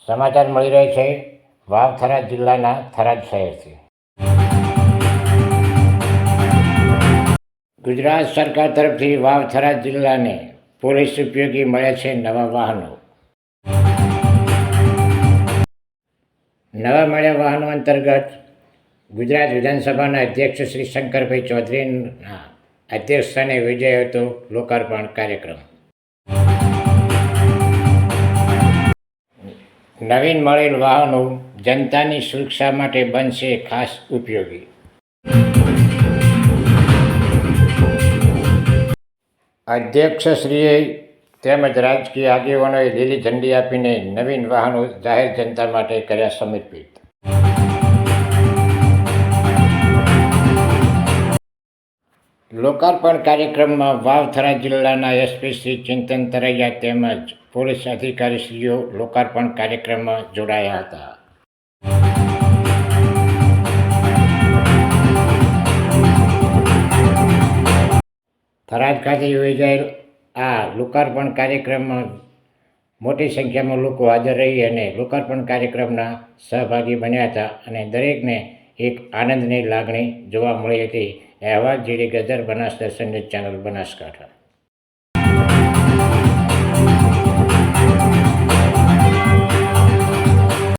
સમાચાર મળી રહે છે વાવ થરાદ જિલ્લાના થરાદ શહેરથી। ગુજરાત સરકાર તરફથી વાવ થરાદ જિલ્લાને પોલીસ ઉપયોગી મળ્યા છે નવા વાહનો। નવા મળ્યા વાહનો અંતર્ગત ગુજરાત વિધાનસભાના અધ્યક્ષ શ્રી શંકરભાઈ ચૌધરીના અધ્યક્ષસ્થાને યોજાયો હતો લોકાર્પણ કાર્યક્રમ। નવીન મળેલ વાહનો જનતાની સુરક્ષા માટે બનશે ખાસ ઉપયોગી। અધ્યક્ષશ્રીએ તેમજ રાજકીય આગેવાનોએ લીલી ઝંડી આપીને નવીન વાહનો જાહેર જનતા માટે કર્યા સમર્પિત। લોકાર્પણ કાર્યક્રમમાં વાવ થરાદ જિલ્લાના એસપી શ્રી ચિંતન તરૈયા તેમજ પોલીસ અધિકારીશ્રીઓ લોકાર્પણ કાર્યક્રમમાં જોડાયા હતા। થરાદ ખાતે યોજાયેલ આ લોકાર્પણ કાર્યક્રમમાં મોટી સંખ્યામાં લોકો હાજર રહી અને લોકાર્પણ કાર્યક્રમના સહભાગી બન્યા હતા અને દરેકને એક આનંદની લાગણી જોવા મળી હતી। અહેવાલ જીડી ગદર બનાસ દર્શન ન્યૂઝ ચેનલ બનાસકાંઠા।